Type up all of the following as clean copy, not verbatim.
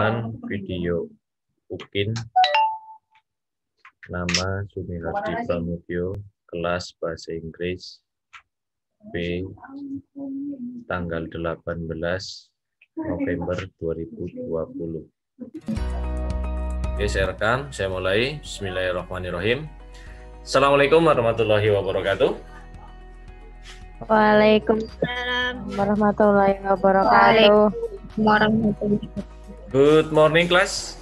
rekaman video UKIN, nama Sumihardi Pramudyo, kelas Bahasa Inggris B, tanggal 18 November 2020. Oke, saya rekam, saya mulai. Bismillahirrahmanirrahim. Assalamualaikum warahmatullahi wabarakatuh. Waalaikumsalam warahmatullahi wabarakatuh. Good morning, class.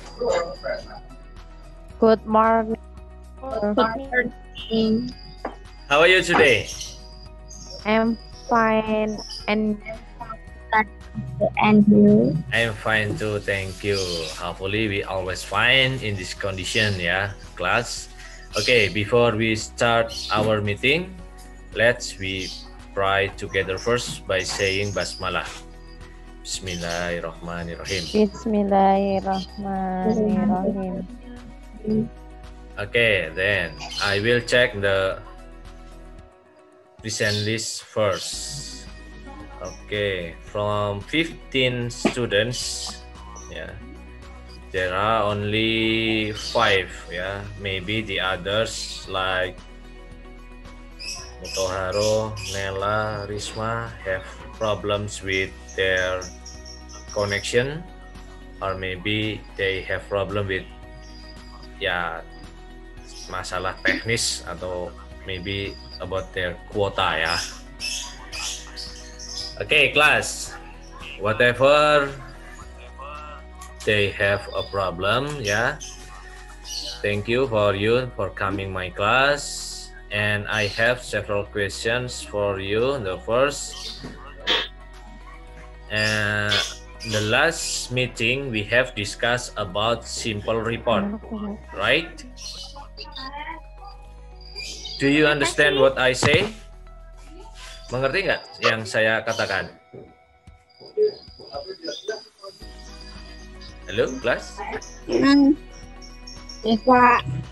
Good morning. How are you today? I'm fine and you? I'm fine too, thank you. Hopefully we always fine in this condition, ya, class. Okay, before we start our meeting, let's we pray together first by saying basmalah. Bismillahirrahmanirrahim. Bismillahirrahmanirrahim. Okay, then I will check the present list first. Okay, from 15 students, yeah, there are only 5, yeah. Maybe the others like Mutoharo, Nela, Risma have problems with their connection, or maybe they have problem with, ya, masalah teknis, atau maybe about their quota, ya. Okay, class, whatever they have a problem, yeah. Thank you for coming my class. And I have several questions for you. The first, the last meeting we have discussed about simple report, right? Do you understand what I say? Mengerti nggak yang saya katakan? Halo, kelas?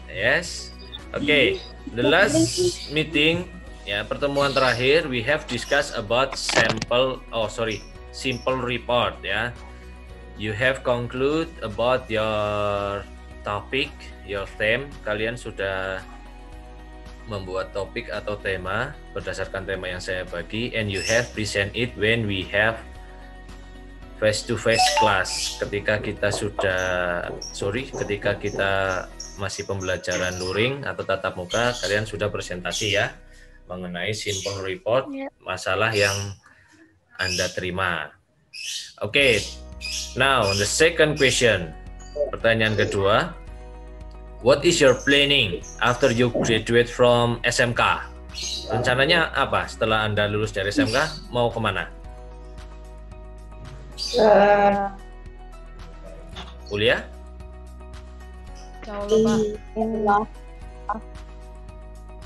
Yes. Okay. The last meeting, ya, pertemuan terakhir, we have discussed about simple report, ya. You have conclude about your topic, your theme. Kalian sudah membuat topik atau tema berdasarkan tema yang saya bagi, and you have present it when we have face-to-face class. Ketika kita masih pembelajaran luring atau tatap muka, kalian sudah presentasi, ya, mengenai simple report, masalah yang Anda terima. Okay, now the second question, pertanyaan kedua, what is your planning after you graduate from SMK? Rencananya apa setelah Anda lulus dari SMK? Mau kemana? Kuliah?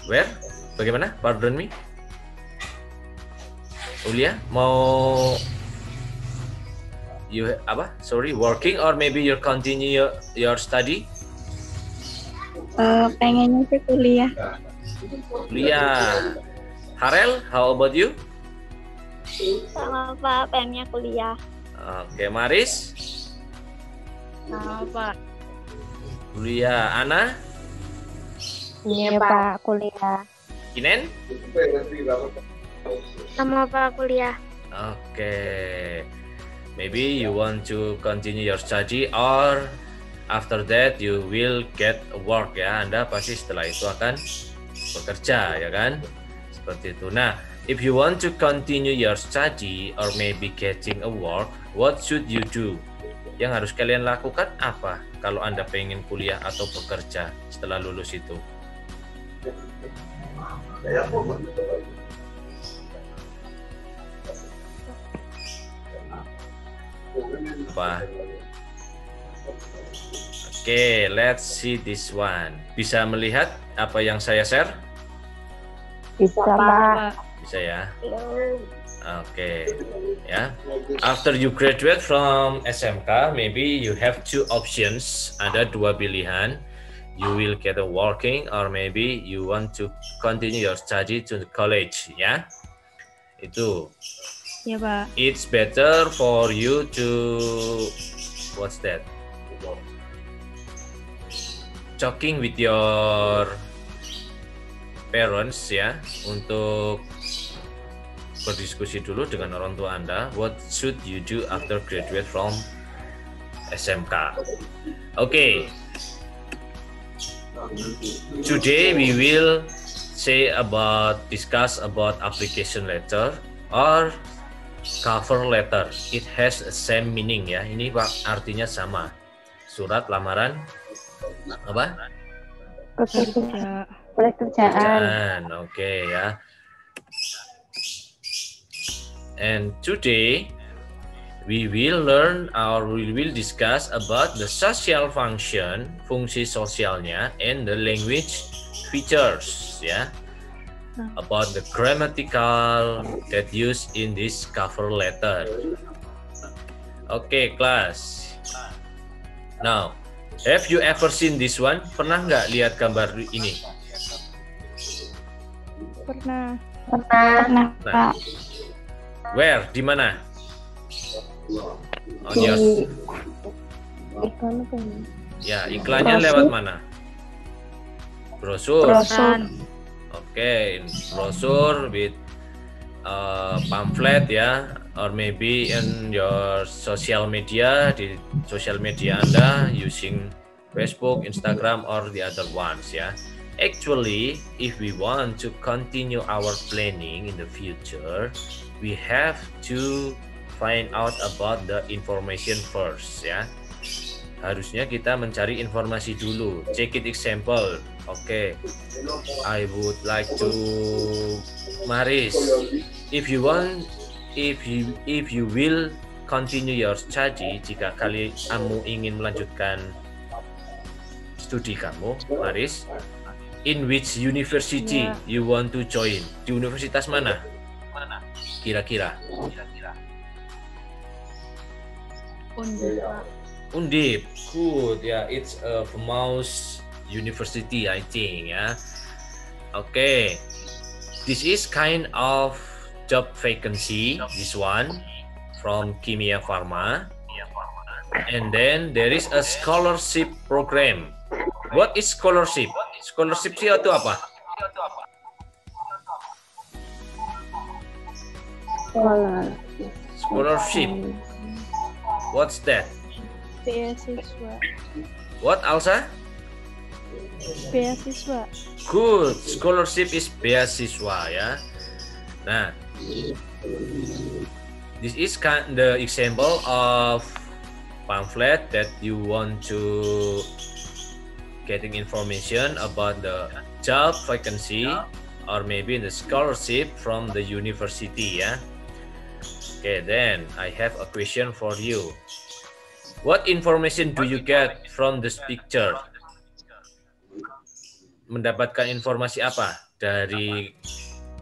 Where? Bagaimana? Pardon me. Kuliah? Mau working or maybe you continue your study? Pengennya sih kuliah. Kuliah. Harel, how about you? Sama Pak, pengennya kuliah. Oke, Maris? Sama Pak. Kuliah. Ana? Iya, Pak, kuliah. Kinen? Sama Pak, kuliah. Okay. Maybe you want to continue your study or after that you will get a work, ya. Anda pasti setelah itu akan bekerja, ya kan? Seperti itu. Nah, if you want to continue your study or maybe getting a work, what should you do? Yang harus kalian lakukan apa kalau Anda pengen kuliah atau bekerja setelah lulus itu? Apa? Oke, let's see this one. Bisa melihat apa yang saya share? Bisa, Pak. Bisa, ya? Oke, ya. After you graduate from SMK, maybe you have two options. Ada dua pilihan. You will get a working, or maybe you want to continue your study to college, ya. Itu. Ya, Pak. It's better for you to What's that? Talking with your parents ya, untuk berdiskusi dulu dengan orang tua Anda. What should you do after graduate from SMK? Okay. Today we will discuss about application letter or cover letter. It has the same meaning ya. Ini Pak artinya sama. Surat lamaran apa? Pekerjaan. Oke ya. And today we will learn or we will discuss about the social function, fungsi sosialnya, and the language features ya. About the grammatical that used in this cover letter. Okay, class. Now, have you ever seen this one? Pernah nggak lihat gambar ini? Pernah. Pernah. Nah, where? Di mana? On yours. Ya, iklannya lewat mana? Brosur. Oke, brosur with pamphlet ya, or maybe in your social media, di social media Anda using Facebook, Instagram, or the other ones ya. Actually, if we want to continue our planning in the future, we have to find out about the information first ya. Harusnya kita mencari informasi dulu. Check it example. Okay, I would like to Maris. If you will continue your study, jika kamu ingin melanjutkan studi kamu, Maris, in which university you want to join? Di universitas mana? Kira-kira? Undip. Good ya, it's a famous university I think ya. Okay, this is kind of job vacancy, this one from Kimia Pharma, and then there is a scholarship program. What is scholarship? Scholarship itu apa? Scholarship. What's that? Beasiswa. What, Alsa? Beasiswa. Good. Scholarship is beasiswa ya. Nah, this is the example of pamphlet that you want to getting information about the job vacancy or maybe the scholarship from the university ya. Okay, then I have a question for you. What information do you get from this picture? Mendapatkan informasi apa dari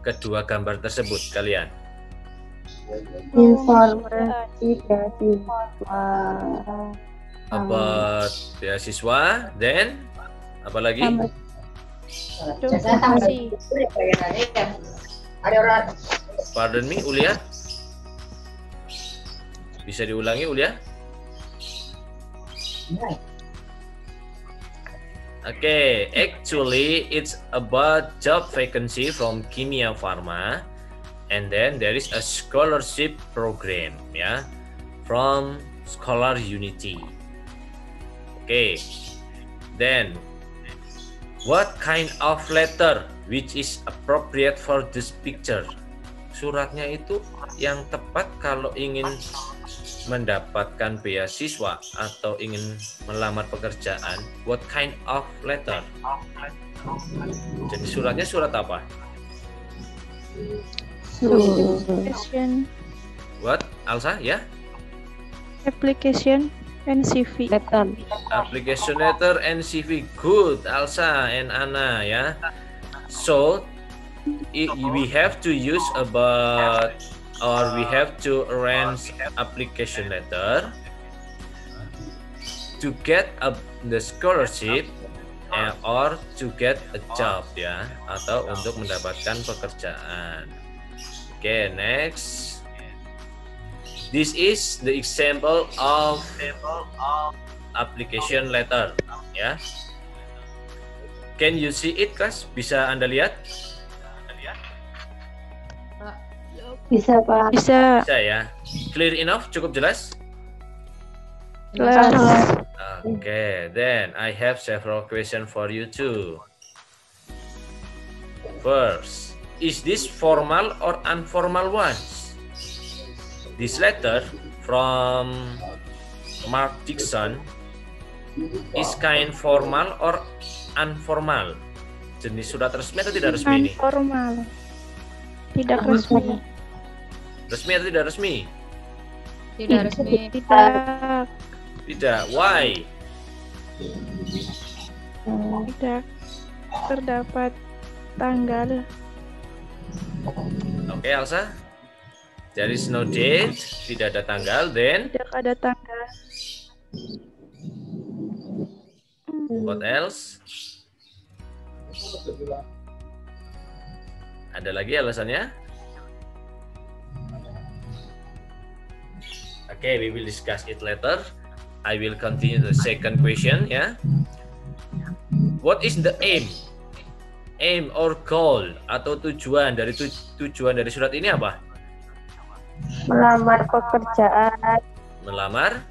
kedua gambar tersebut kalian? Informasi beasiswa. About beasiswa, then apa lagi? Dokumentasi. Pardon me, Ulia? Bisa diulangi, Ulia? Okay, actually it's about job vacancy from Kimia Pharma, and then there is a scholarship program ya, from Scholar Unity. Okay, then what kind of letter which is appropriate for this picture? Suratnya itu yang tepat kalau ingin mendapatkan beasiswa atau ingin melamar pekerjaan. What kind of letter? Jadi suratnya surat apa? Application. What, Alsa? Ya? Application and CV. Application letter and CV. Good, Alsa and Anna ya. So we have to use about, or we have to arrange application letter to get the scholarship or to get a job ya, atau untuk mendapatkan pekerjaan. Okay, next. This is the example of application letter. Ya. Can you see it, class? Bisa Anda lihat? Bisa, Pak. Bisa. Bisa ya. Clear enough? Cukup jelas? Jelas. Okay, then I have several questions for you too. First, is this formal or informal ones? This letter from Mark Dixon is kind formal or informal? Jenis surat resmi atau tidak resmi ini? Informal. Tidak resmi. Resmi atau tidak resmi? Tidak resmi. Tidak. Tidak. Why? Tidak terdapat tanggal. Oke, Elsa. There is no date. Tidak ada tanggal. Then Tidak ada tanggal. what else? Ada lagi alasannya? Okay, we will discuss it later. I will continue the second question. Ya. What is the aim? Aim or goal atau tujuan dari surat ini apa? Melamar pekerjaan. Melamar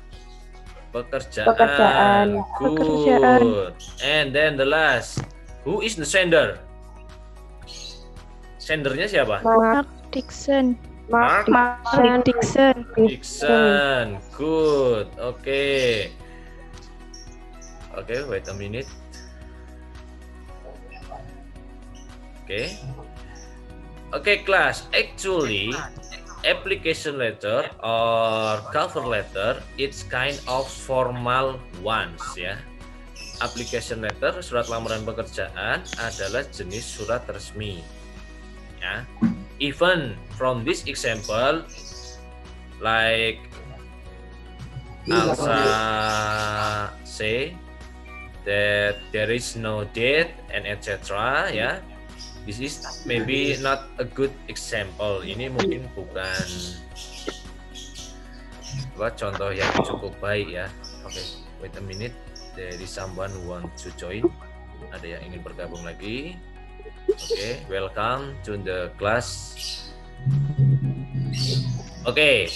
pekerjaan. Pekerjaan. Good. Pekerjaan. And then the last, who is the sender? Sendernya siapa? Mark Dixon. Mark Dixon. Dixon. Good. Okay. Okay, wait a minute. Okay. Okay, class. Actually, application letter or cover letter, it's kind of formal ones, ya. Application letter, surat lamaran pekerjaan adalah jenis surat resmi. Ya. Even from this example, like Elsa say that there is no date and etc. Ya, this is maybe not a good example. Ini mungkin bukan contoh yang cukup baik ya. Oke, wait a minute. There is someone who want to join. Ada yang ingin bergabung lagi. Okay, welcome to the class. Okay,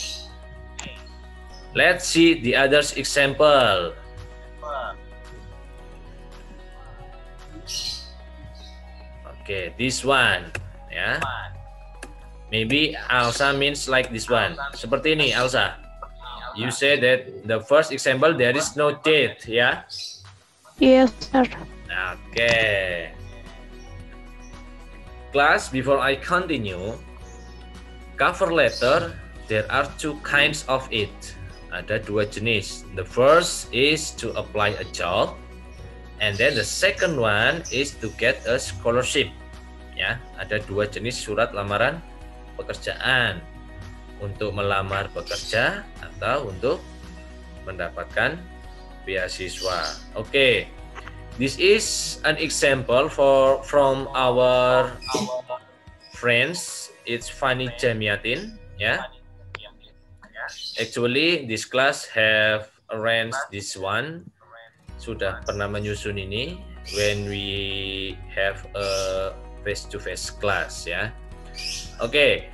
let's see the others example. Okay, this one, ya. Maybe Elsa means like this one. Seperti ini, Elsa. You say that the first example there is no date, ya? Yes, sir. Okay. Class, before I continue, cover letter, there are two kinds of it. Ada dua jenis. The first is to apply a job, and then the second one is to get a scholarship. Ya, ada dua jenis surat lamaran pekerjaan. Untuk melamar pekerja atau untuk mendapatkan beasiswa. Okay. This is an example from our friends. It's Fani Jamiatin, ya. Actually, this class have arranged this one. Sudah pernah menyusun ini when we have a face-to-face class, ya. Okay,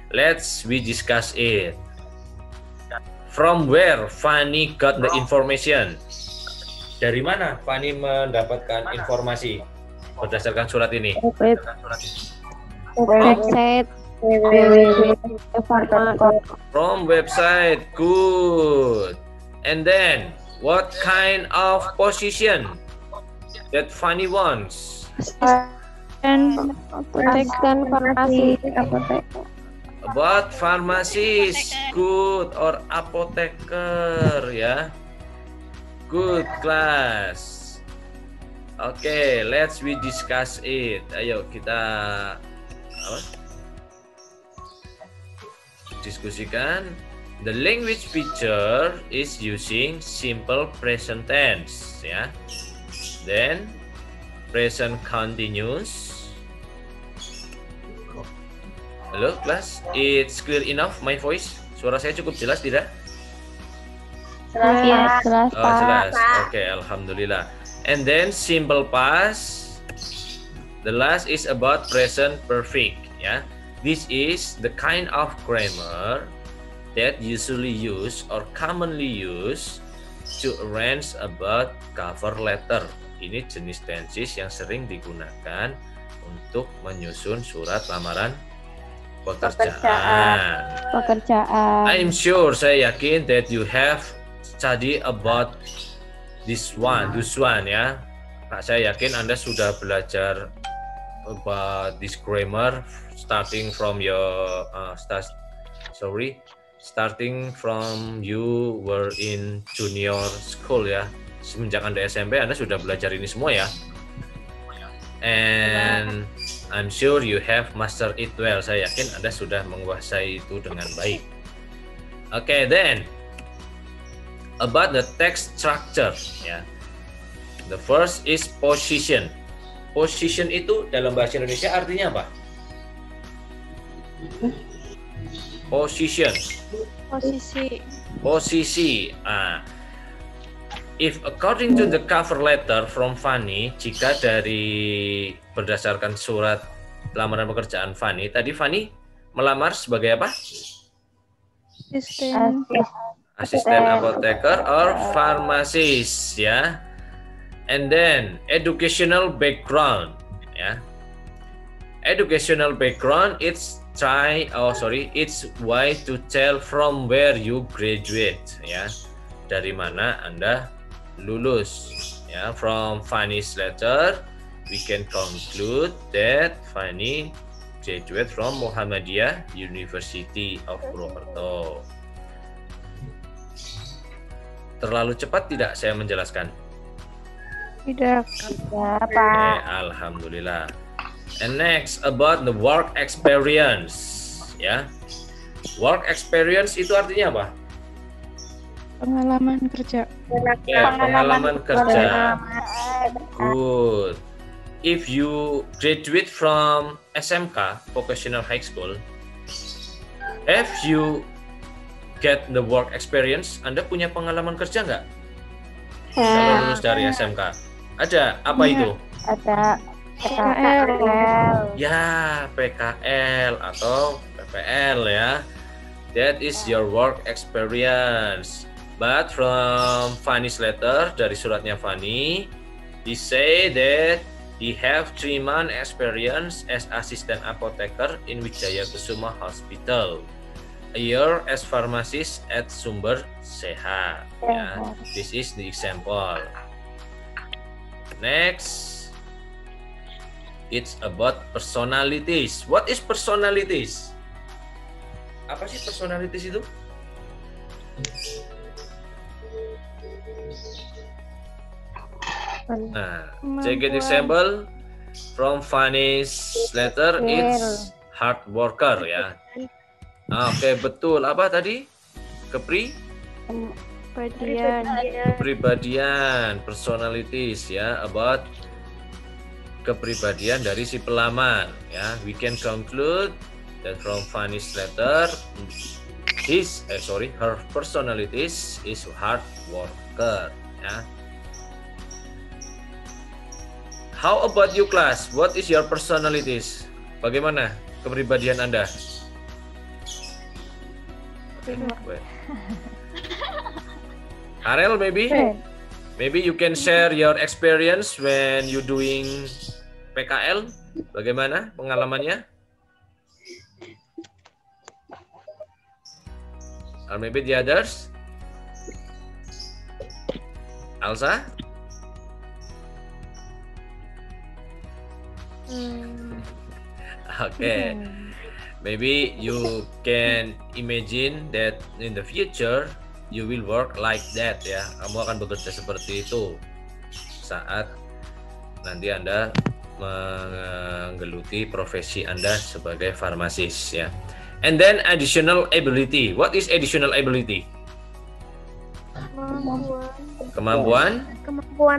we discuss it. From where Fani got the information? Dari mana Fani mendapatkan informasi berdasarkan surat ini? Website. From website. Good. And then, what kind of position that Fani wants? Dan farmasi. About pharmacist. Good. Or apoteker, ya. Good, class. Okay, we discuss it. Ayo kita diskusikan. The language feature is using simple present tense, ya. Then present continuous. Halo, class. It's clear enough my voice? Suara saya cukup jelas tidak? Jelas. Jelas, Oh, Pak. jelas. Oke, alhamdulillah. And then simple past. The last is about present perfect, ya. This is the kind of grammar that usually used or commonly used to arrange about cover letter. Ini jenis tenses yang sering digunakan untuk menyusun surat lamaran pekerjaan. I'm sure, saya yakin that you have study about this one, ya. Nah, saya yakin Anda sudah belajar about this grammar starting from your starting from you were in junior school, ya. Semenjak Anda SMP, Anda sudah belajar ini semua, ya. And I'm sure you have mastered it well. Saya yakin Anda sudah menguasai itu dengan baik. Okay, then about the text structure, ya. The first is position. Position itu dalam bahasa Indonesia artinya apa? Position. Posisi. If according to the cover letter from Fanny, jika berdasarkan surat lamaran pekerjaan Fanny, tadi Fanny melamar sebagai apa? Asisten apoteker or pharmacist, ya. And then educational background, ya. Educational background it's why to tell from where you graduate, ya. Dari mana Anda lulus, ya. From Fanny's letter we can conclude that Fanny graduate from Muhammadiyah University of Purwokerto. Terlalu cepat tidak saya menjelaskan? Tidak. Okay, alhamdulillah. And next about the work experience, ya. Work experience itu artinya apa? Pengalaman kerja. Pengalaman kerja. Good. If you graduate from SMK, Vocational High School, if you get the work experience, Anda punya pengalaman kerja nggak? Kalau lulus dari SMK. Ada, apa itu? Ada PKL. Ya, PKL atau PPL, ya. That is your work experience. But from Fanny's letter, dari suratnya Fanny, he say that he have 3 months experience as assistant apotheker in Wijaya Kusuma Hospital. A year as pharmacist at Sumber Sehat. Ya. This is the example. Next, it's about personalities. What is personalities? Apa sih personalities itu? Nah, take an example from Fanny's letter. It's hard worker, ya. Oke, betul. Apa tadi? Kepribadian, personalities, ya, about kepribadian dari si pelamar, ya. We can conclude that from Fanny's letter, her personalities is hard worker, ya. How about you, class? What is your personalities? Bagaimana kepribadian Anda? Arel, maybe you can share your experience when you doing PKL. Bagaimana pengalamannya? Or maybe the others? Alsa? Okay. Maybe you can imagine that in the future you will work like that, ya. Kamu akan bekerja seperti itu saat nanti Anda menggeluti profesi Anda sebagai farmasis, ya. And then additional ability. What is additional ability? Kemampuan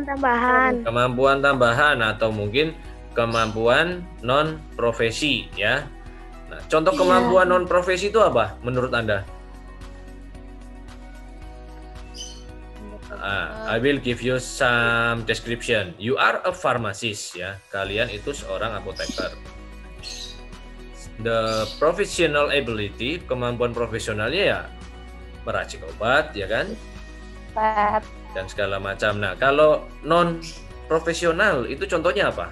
tambahan. Kemampuan tambahan atau mungkin kemampuan non profesi, ya. Nah, contoh kemampuan non profesi itu apa menurut Anda? I will give you some description. You are a pharmacist, ya. Kalian itu seorang apoteker. The professional ability, kemampuan profesionalnya ya meracik obat, ya kan? Obat. Dan segala macam. Nah, kalau non profesional itu contohnya apa?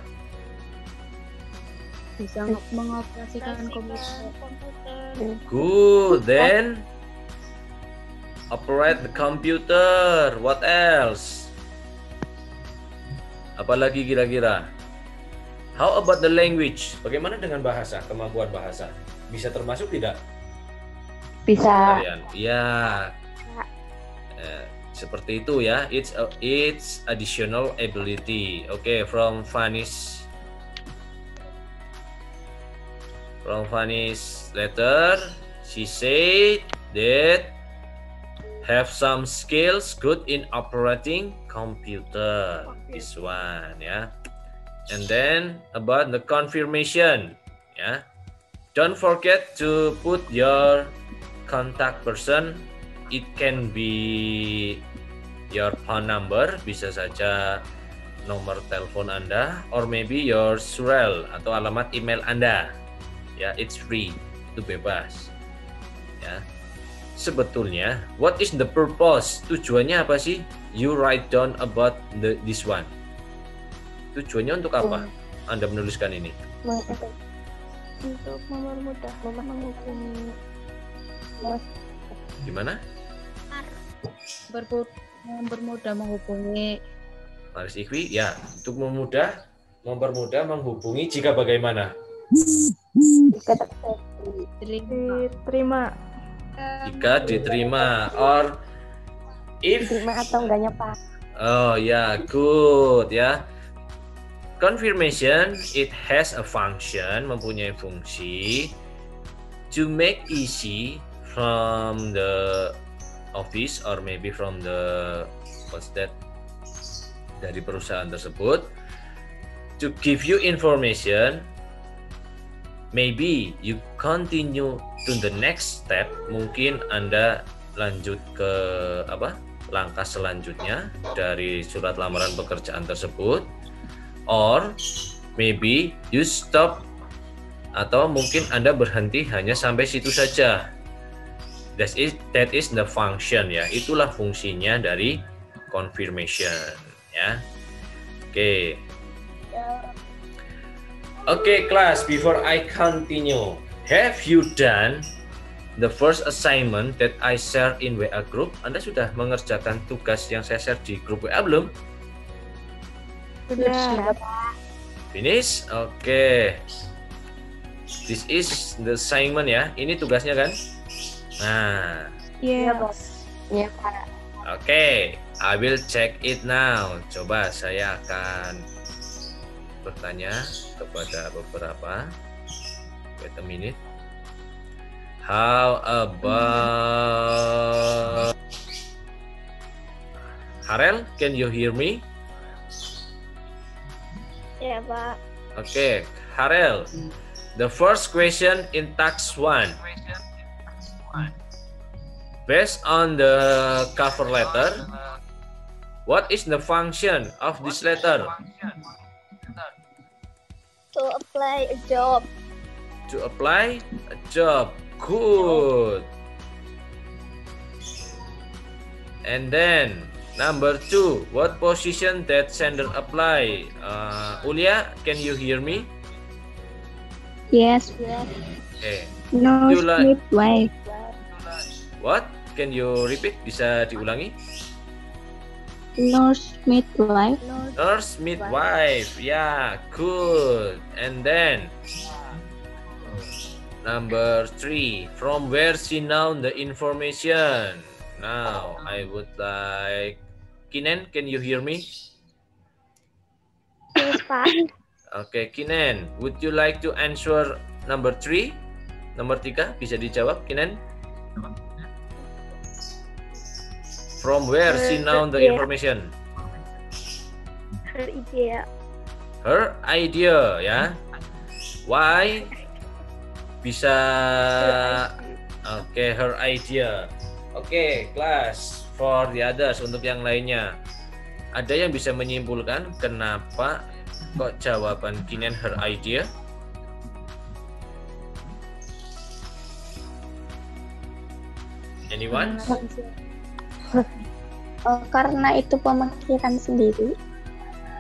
Bisa mengoperasikan komputer. Good. Then operate the computer. What else? Apalagi kira-kira? How about the language? Bagaimana dengan bahasa? Kemampuan bahasa bisa termasuk tidak? Bisa. Kalian? Ya. Seperti itu ya. It's additional ability. Okay, from Fanny's letter, she said that have some skills good in operating computer. This one, ya. And then about the confirmation, ya. Don't forget to put your contact person. It can be your phone number, bisa saja nomor telepon Anda, or maybe your URL atau alamat email Anda. Ya, it's free, itu bebas. Ya. Sebetulnya, what is the purpose? Tujuannya apa sih? You write down about this one. Tujuannya untuk apa? Anda menuliskan ini. Untuk mempermudah menghubungi. Gimana? Mempermudah menghubungi. Maris Ikhwi, ya, untuk mempermudah menghubungi jika bagaimana? Diterima. Jika diterima, or if Diterima atau enggaknya Pak. Oh ya, good ya. Confirmation, it has a function, mempunyai fungsi to make easy from the office or maybe from the dari perusahaan tersebut to give you information. Maybe you continue to the next step. Mungkin Anda lanjut ke langkah selanjutnya dari surat lamaran pekerjaan tersebut. Or maybe you stop, atau mungkin Anda berhenti hanya sampai situ saja. That is the function, ya. Itulah fungsinya dari confirmation, ya. Oke. Oke, class, before I continue, have you done the first assignment that I share in WA group? Anda sudah mengerjakan tugas yang saya share di grup WA belum? Sudah. Finish? Oke. This is the assignment, ya. Ini tugasnya kan? Nah. Yes. Iya Pak. Oke. I will check it now. Coba saya akan bertanya kepada beberapa. Wait a minute. How about Harel? Can you hear me? Ya Pak. Okay, Harel. The first question in task 1. Based on the cover letter, what is the function of this letter? To apply a job. To apply a job. Good. And then number 2, what position that sender apply? Ulia, can you hear me? Yes. Okay. No You like- midwife. What? Can you repeat? Bisa diulangi? Nurse midwife. Nurse midwife. Yeah, good. And then number 3, from where she know the information? Now I would like Kinen, can you hear me? Yes Pak. Okay, Kinen, would you like to answer number 3? Nomor 3 bisa dijawab, Kinen? From where she know the information? Her idea. Her idea, ya. Why? Bisa. Oke, her idea. Oke, kelas. For the others, untuk yang lainnya, ada yang bisa menyimpulkan kenapa kok jawaban Kinen her idea? Anyone? Karena itu pemikiran sendiri.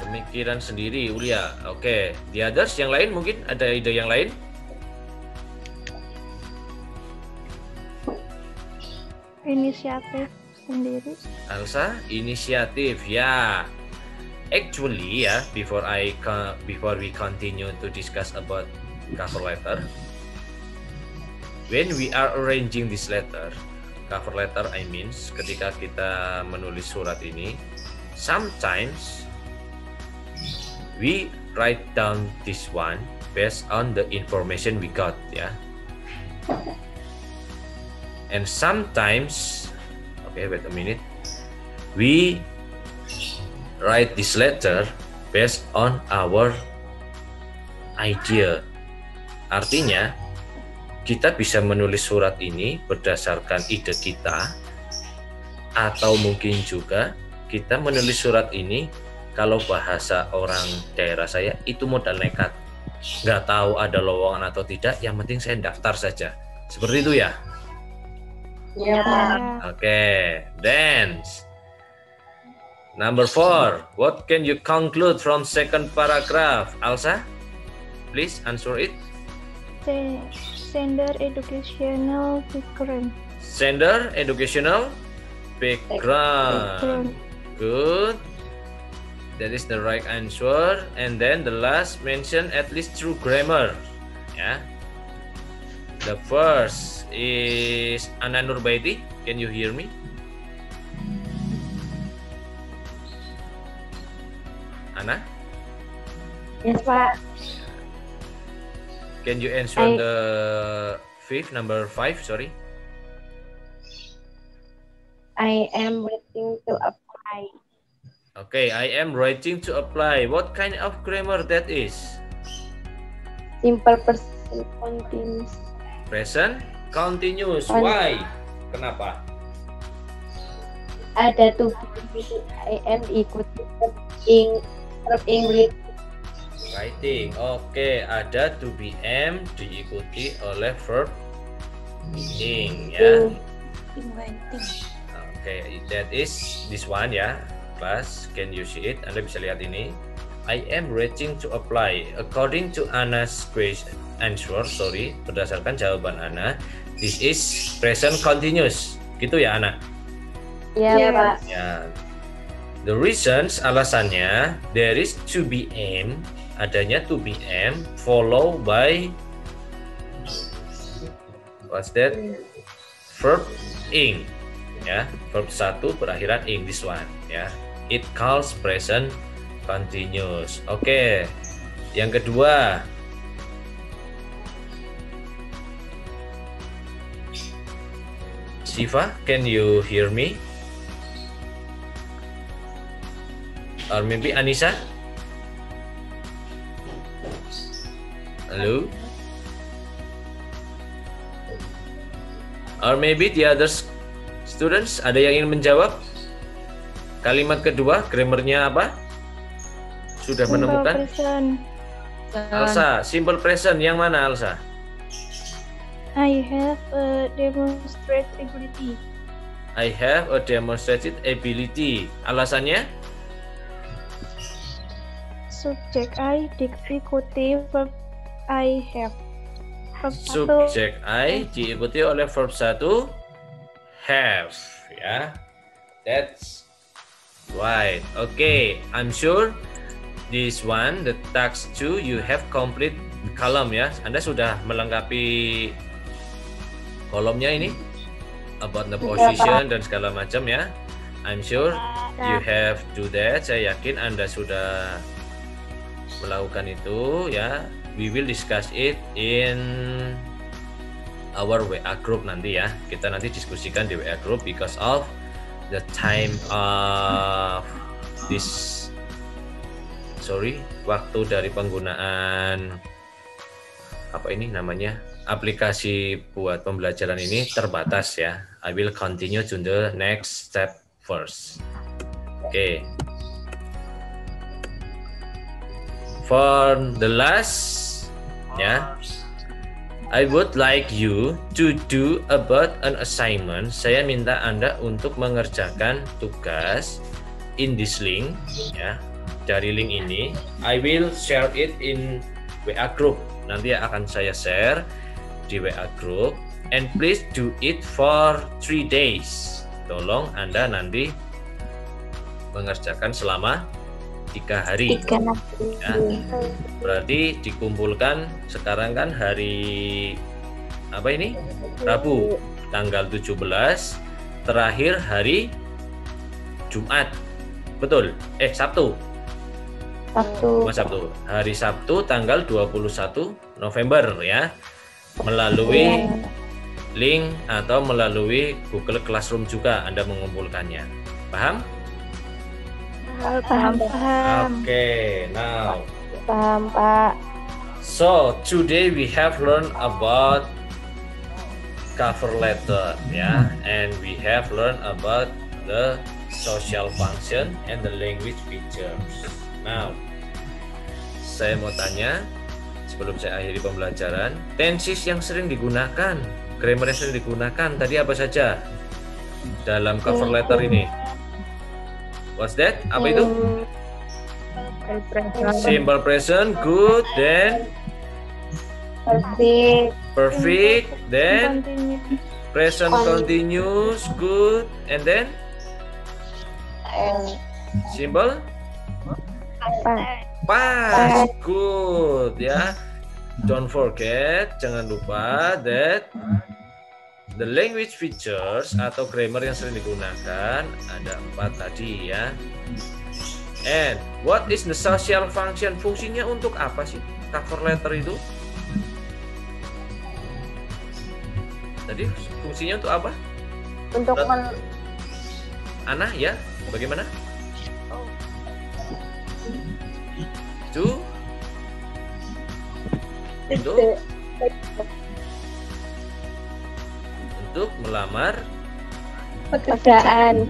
Pemikiran sendiri, Ulia. Oke, the others yang lain mungkin ada ide yang lain? Inisiatif sendiri. Elsa, inisiatif ya. Actually ya, before we continue to discuss about cover letter, when we are arranging this letter, cover letter I mean, ketika kita menulis surat ini, sometimes we write down this one based on the information we got ya. And sometimes, okay, wait a minute, we write this letter based on our idea. Artinya, kita bisa menulis surat ini berdasarkan ide kita, atau mungkin juga kita menulis surat ini, kalau bahasa orang daerah saya, itu modal nekat. Nggak tahu ada lowongan atau tidak, yang penting saya daftar saja. Seperti itu ya? Ya, Pak. Okay, then number 4. What can you conclude from second paragraph? Elsa, please answer it. Sender educational background. Sender educational background. Good. That is the right answer. And then the last mention at least true grammar. Yeah. The first is Ana Nurbaiti. Can you hear me? Ana? Yes, Pak. Can you answer the number 5? Sorry. I am waiting to apply. Okay, I am writing to apply. What kind of grammar that is? Simple present continuous. Present continuous. Why? Kenapa? Ada to be, I am ikuti verb English. Writing. Oke, ada to be am diikuti oleh verb ing ya. Oke, that is this one ya. Class, can you see it? Anda bisa lihat ini. I am waiting to apply. According to Anna's answer, berdasarkan jawaban Anna, this is present continuous. Gitu ya, Anna? Ya, Pak. Ya. The reasons, alasannya, there is to be am, adanya to be am, followed by what's that? Verb ing. Ya, verb 1 berakhiran ing, this one ya. It calls present continuous. Oke. Yang kedua, Siva, can you hear me? Or maybe Anissa? Halo? Or maybe the other students, ada yang ingin menjawab? Kalimat kedua, grammarnya apa? Sudah menemukan? Elsa, simple present yang mana, Elsa? I have a demonstrated ability. I have a demonstrated ability. Alasannya? Subjek I diikuti verb I have. Subjek I diikuti oleh verb 1 have ya. That's right. Okay, I'm sure this one, the task 2, you have complete column ya. Anda sudah melengkapi kolomnya ini about the position dan segala macam ya. I'm sure you have do that. Saya yakin Anda sudah melakukan itu ya. We will discuss it in our WA group nanti ya. Kita nanti diskusikan di WA group because of the time of this waktu dari penggunaan apa ini namanya aplikasi buat pembelajaran ini terbatas ya. I will continue to the next step first. Okay. For the last, I would like you to do about an assignment. Saya minta Anda untuk mengerjakan tugas in this link, dari link ini. I will share it in WA group. Nanti akan saya share di WA group. And please do it for 3 days. Tolong Anda nanti mengerjakan selama 3 hari. Ya. Berarti dikumpulkan sekarang kan hari apa ini? Rabu tanggal 17, terakhir hari Jumat. Betul? Sabtu. Sabtu. Hari Sabtu tanggal 21 November ya. Melalui link atau melalui Google Classroom juga Anda mengumpulkannya. Paham? Paham. Okay, now. Paham, Pak. So, today we have learned about cover letter, and we have learned about the social function and the language features. Now, saya mau tanya sebelum saya akhiri pembelajaran, tenses yang sering digunakan, grammar yang sering digunakan tadi apa saja dalam cover letter ini? What's that? Apa itu? Simple present, good, then perfect, then present continuous, good, and then simple past, good ya. Don't forget, jangan lupa that the language features atau grammar yang sering digunakan ada 4 tadi ya. And what is the social function? Fungsinya untuk apa sih cover letter itu? Tadi fungsinya untuk apa? Untuk Ana ya, bagaimana? Itu untuk melamar pekerjaan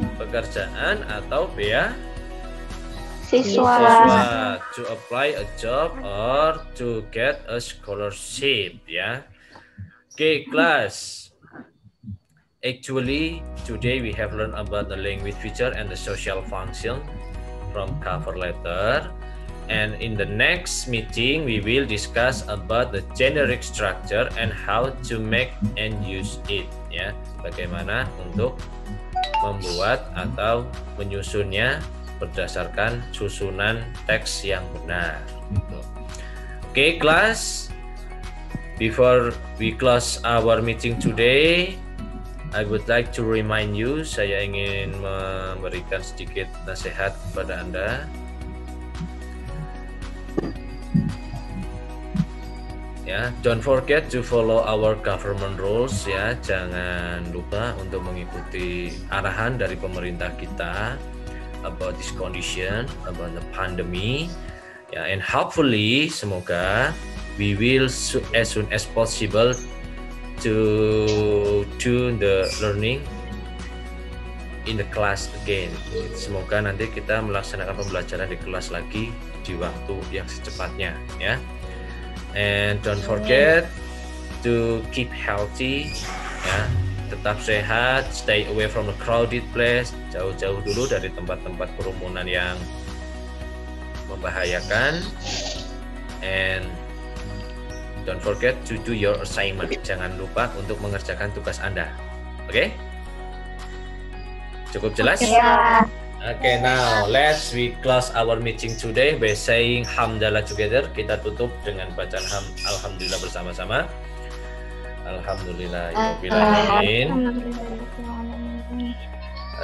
atau siswa. To apply a job or to get a scholarship ya. Okay, class. Actually, today we have learned about the language feature and the social function from cover letter. And in the next meeting, we will discuss about the generic structure and how to make and use it. Ya, bagaimana untuk membuat atau menyusunnya berdasarkan susunan teks yang benar. Okay, class. Before we close our meeting today, I would like to remind you, saya ingin memberikan sedikit nasihat kepada Anda. Ya, don't forget to follow our government rules ya. Jangan lupa untuk mengikuti arahan dari pemerintah kita about this condition, about the pandemic. Ya, and hopefully semoga we will as soon as possible to do the learning in the class again. Semoga nanti kita melaksanakan pembelajaran di kelas lagi di waktu yang secepatnya ya. And don't forget to keep healthy ya. Tetap sehat, stay away from the crowded place, jauh-jauh dulu dari tempat-tempat kerumunan yang membahayakan. And don't forget to do your assignment. Jangan lupa untuk mengerjakan tugas Anda. Oke? Cukup jelas? Ya. Okay, now let's we close our meeting today by saying hamdalah together. Kita tutup dengan bacaan alhamdulillah bersama-sama. Alhamdulillahirabbil alamin.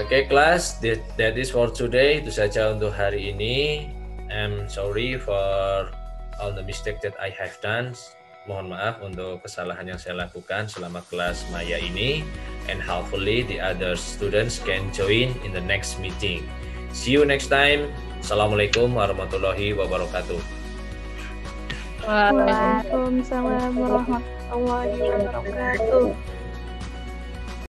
Okay, class, that is for today. Itu saja untuk hari ini. I'm sorry for all the mistake that I have done. Mohon maaf untuk kesalahan yang saya lakukan selama kelas Maya ini, and hopefully the other students can join in the next meeting. See you next time. Assalamualaikum warahmatullahi wabarakatuh. Waalaikumsalam warahmatullahi wabarakatuh.